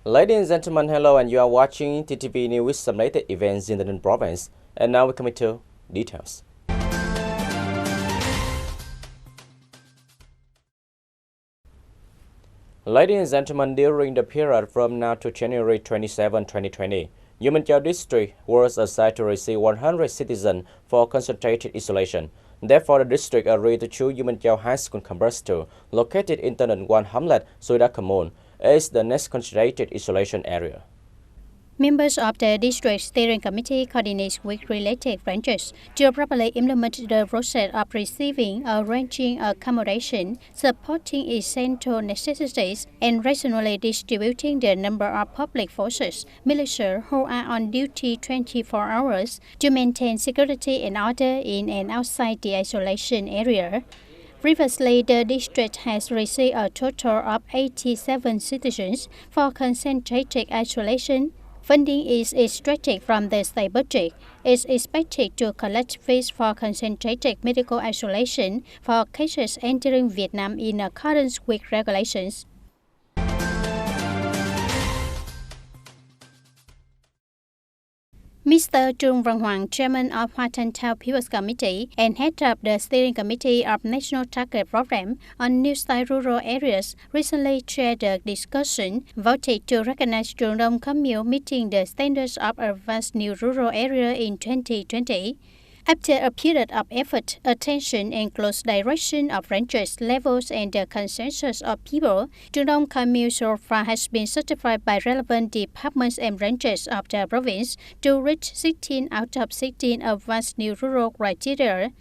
Ladies and gentlemen, hello, and you are watching TTV News with some latest events in the Ninh province. And now we come to details. Ladies and gentlemen, during the period from now to January 27, 2020, Yumenchao district was assigned to receive 100 citizens for concentrated isolation. Therefore, the district agreed to choose Yumenchao High School Campus 2, located in the 1 hamlet, Suida commune, as the next concentrated isolation area. Members of the District Steering Committee coordinate with related branches to properly implement the process of receiving, arranging accommodation, supporting essential necessities, and rationally distributing the number of public forces, militia who are on duty 24 hours to maintain security and order in and outside the isolation area. Previously, the district has received a total of 87 citizens for concentrated isolation. Funding is extracted from the state budget. It's expected to collect fees for concentrated medical isolation for cases entering Vietnam in accordance with regulations. Mr. Truong Dong, Chairman of Hoa Thanh Thao People's Committee and Head of the Steering Committee of National Target Program on New Style Rural Areas, recently chaired the discussion voted to recognize Truong Dong commune meeting the standards of advanced new rural area in 2020. After a period of effort, attention, and close direction of ranges, levels, and the consensus of people, Truong Dong commune so far has been certified by relevant departments and branches of the province to reach 16 out of 16 advanced new rural criteria.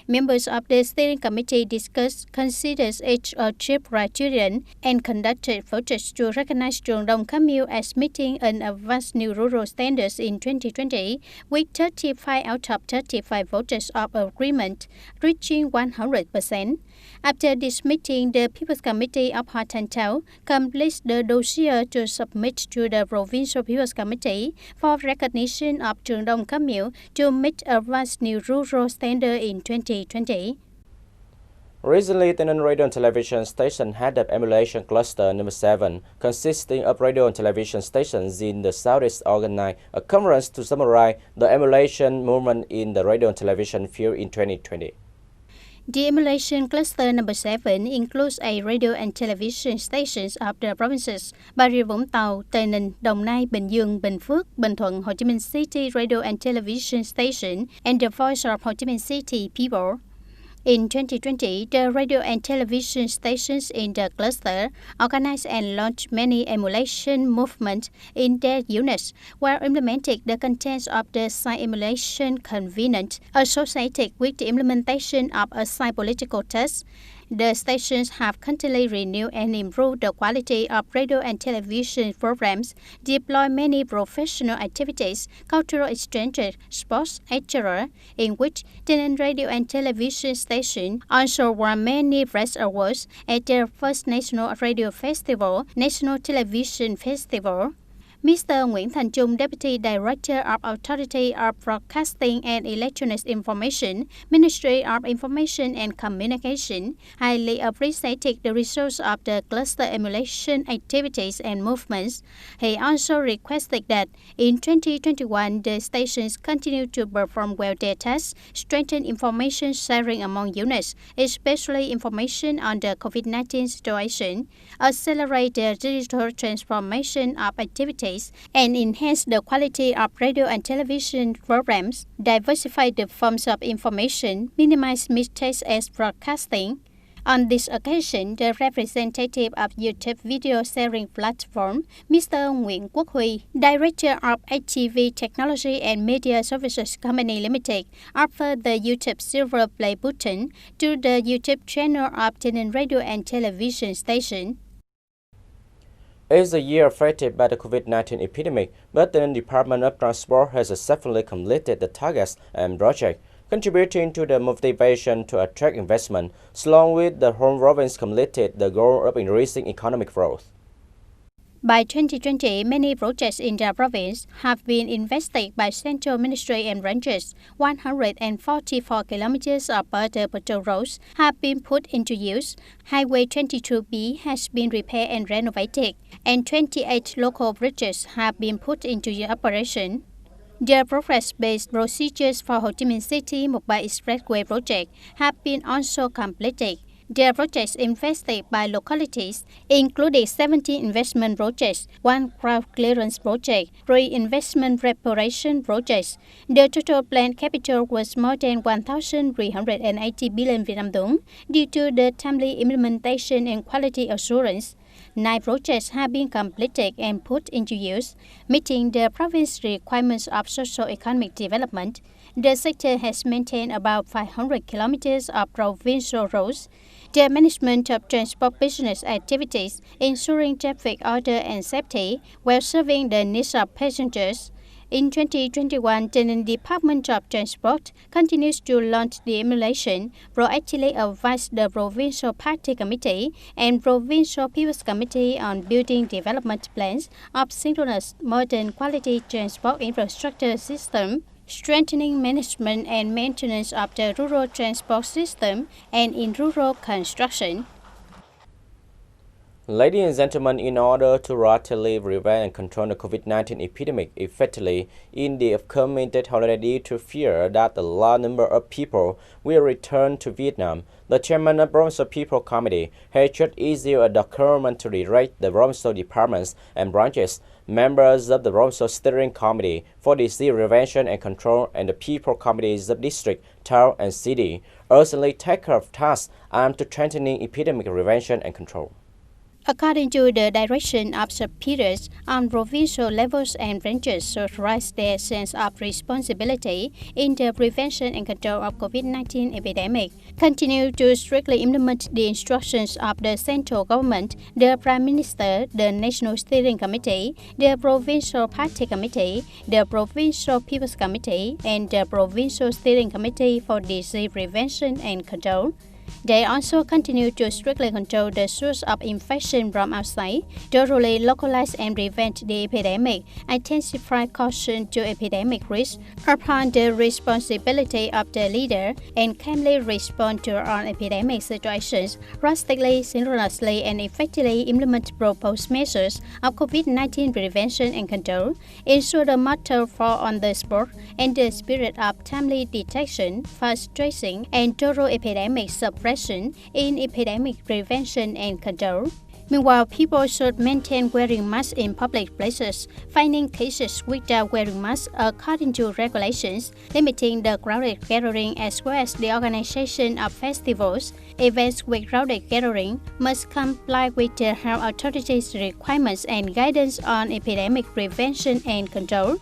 Members of the steering committee discussed, considered each achieved criterion, and conducted votes to recognize Truong Dong commune as meeting an advanced new rural standards in 2020, with 35 out of 35 votes of agreement, reaching 100%. After this meeting, the People's Committee of Hoa Thanh Thao completes the dossier to submit to the Provincial People's Committee for recognition of Truong Dong commune to meet advanced new rural standard in 2020. Recently, TayNinhTV Radio and Television Station had an emulation cluster number 7, consisting of radio and television stations in the Southeast, organized a conference to summarize the emulation movement in the radio and television field in 2020. The emulation cluster number 7 includes a radio and television stations of the provinces Bà Rịa Vũng Tàu, Tây Ninh, Đồng Nai, Bình Dương, Bình Phước, Bình Thuận, Ho Chi Minh City radio and television station, and the Voice of Ho Chi Minh City people. In 2020, the radio and television stations in the cluster organized and launched many emulation movements in their units, while implementing the contents of the site emulation convenient associated with the implementation of a site political test. The stations have continually renewed and improved the quality of radio and television programs, deploy many professional activities, cultural exchanges, sports, etc., in which TayNinhTV Radio and Television Station also won many press awards at their first National Radio Festival, National Television Festival. Mr. Nguyễn Thành Trung, Deputy Director of Authority of Broadcasting and Electronic Information, Ministry of Information and Communication, highly appreciated the results of the cluster emulation activities and movements. He also requested that in 2021, the stations continue to perform well their tasks, strengthen information sharing among units, especially information on the COVID-19 situation, accelerate the digital transformation of activities, and enhance the quality of radio and television programs, diversify the forms of information, minimize mistakes as broadcasting. On this occasion, the representative of YouTube video sharing platform, Mr. Nguyễn Quốc Huy, Director of HTV Technology and Media Services Company Limited, offered the YouTube Silver Play button to the YouTube channel of TayNinhTV Radio and Television Station. It's a year affected by the COVID-19 epidemic, but the Department of Transport has successfully completed the targets and projects, contributing to the motivation to attract investment, along with the home province completed the goal of increasing economic growth. By 2020, many projects in the province have been invested by central ministry and branches. 144 kilometers of border patrol roads have been put into use. Highway 22B has been repaired and renovated, and 28 local bridges have been put into operation. The progress-based procedures for Ho Chi Minh City Mobile Expressway project have been also completed. The projects invested by localities included 17 investment projects, 1 ground clearance project, 3 investment reparation projects. The total planned capital was more than 1,380 billion Vietnam dong due to the timely implementation and quality assurance. 9 projects have been completed and put into use, meeting the province's requirements of socio-economic development. The sector has maintained about 500 kilometers of provincial roads. The management of transport business activities, ensuring traffic order and safety, while serving the needs of passengers. In 2021, the Department of Transport continues to launch the emulation, proactively advise the Provincial Party Committee and Provincial People's Committee on building development plans of synchronous modern quality transport infrastructure system, strengthening management and maintenance of the rural transport system and in rural construction. Ladies and gentlemen, in order to rapidly prevent and control the COVID-19 epidemic effectively in the upcoming holiday due to fear that a large number of people will return to Vietnam, the chairman of Provincial People Committee has just issued a document to direct the provincial departments and branches, members of the Provincial Steering Committee for Disease Prevention and Control and the People Committees of District, Town and City urgently take care of tasks aimed to strengthening epidemic prevention and control. According to the direction of superiors on provincial levels and branches to raise their sense of responsibility in the prevention and control of COVID-19 epidemic, continue to strictly implement the instructions of the central government, the Prime Minister, the National Steering Committee, the Provincial Party Committee, the Provincial People's Committee, and the Provincial Steering Committee for Disease Prevention and Control. They also continue to strictly control the source of infection from outside, thoroughly localize and prevent the epidemic, intensify caution to epidemic risk, upon the responsibility of the leader, and calmly respond to all epidemic situations, drastically, synchronously, and effectively implement proposed measures of COVID-19 prevention and control, ensure the matter fall on the spot, and the spirit of timely detection, fast tracing, and thorough epidemic suppression in epidemic prevention and control. Meanwhile, people should maintain wearing masks in public places, finding cases without wearing masks according to regulations, limiting the crowded gathering as well as the organization of festivals. Events with crowded gathering must comply with the health authorities' requirements and guidance on epidemic prevention and control.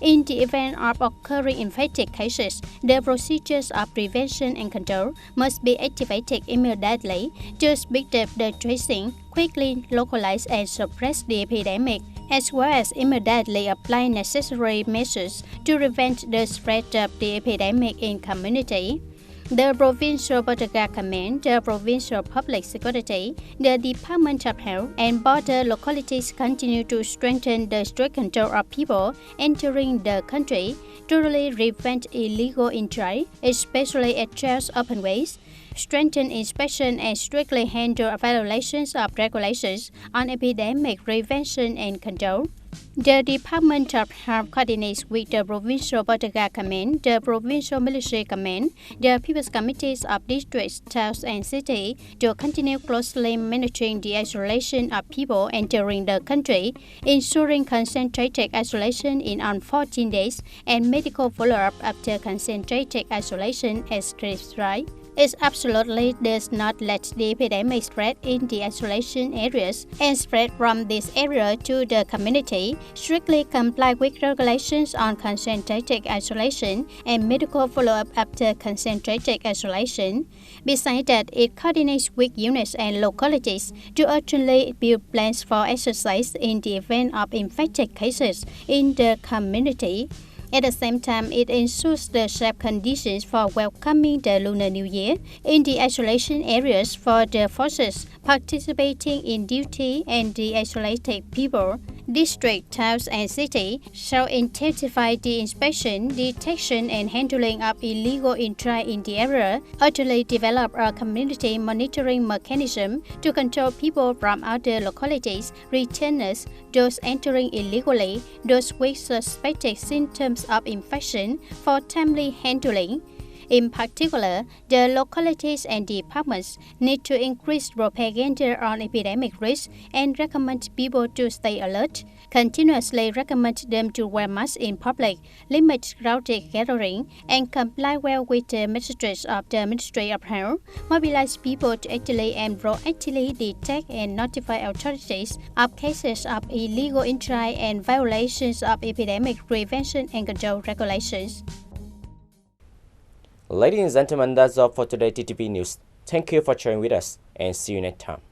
In the event of occurring infected cases, the procedures of prevention and control must be activated immediately to speed up the tracing, quickly localize and suppress the epidemic, as well as immediately apply necessary measures to prevent the spread of the epidemic in community. The Provincial Border Guard Command, the Provincial Public Security, the Department of Health, and border localities continue to strengthen the strict control of people entering the country, thoroughly prevent illegal entry, especially at trails open ways, strengthen inspection and strictly handle violations of regulations on epidemic prevention and control. The Department of Health coordinates with the Provincial Border Guard Command, the Provincial Military Command, the People's Committees of Districts, Towns and City to continue closely monitoring the isolation of people entering the country, ensuring concentrated isolation in on 14 days and medical follow-up after concentrated isolation as prescribed. It absolutely does not let the epidemic spread in the isolation areas and spread from this area to the community, strictly comply with regulations on concentrated isolation and medical follow-up after concentrated isolation. Besides that, it coordinates with units and localities to urgently build plans for exercise in the event of infected cases in the community. At the same time, it ensures the safe conditions for welcoming the Lunar New Year in the isolation areas for the forces participating in duty and the isolated people. District, towns, and cities shall intensify the inspection, detection, and handling of illegal entry in the area, utterly develop a community monitoring mechanism to control people from other localities, returners, those entering illegally, those with suspected symptoms of infection for timely handling. In particular, the localities and departments need to increase propaganda on epidemic risk and recommend people to stay alert, continuously recommend them to wear masks in public, limit crowded gathering, and comply well with the messages of the Ministry of Health, mobilize people to actively and proactively detect and notify authorities of cases of illegal entry and violations of epidemic prevention and control regulations. Ladies and gentlemen, that's all for today TTV News. Thank you for sharing with us and see you next time.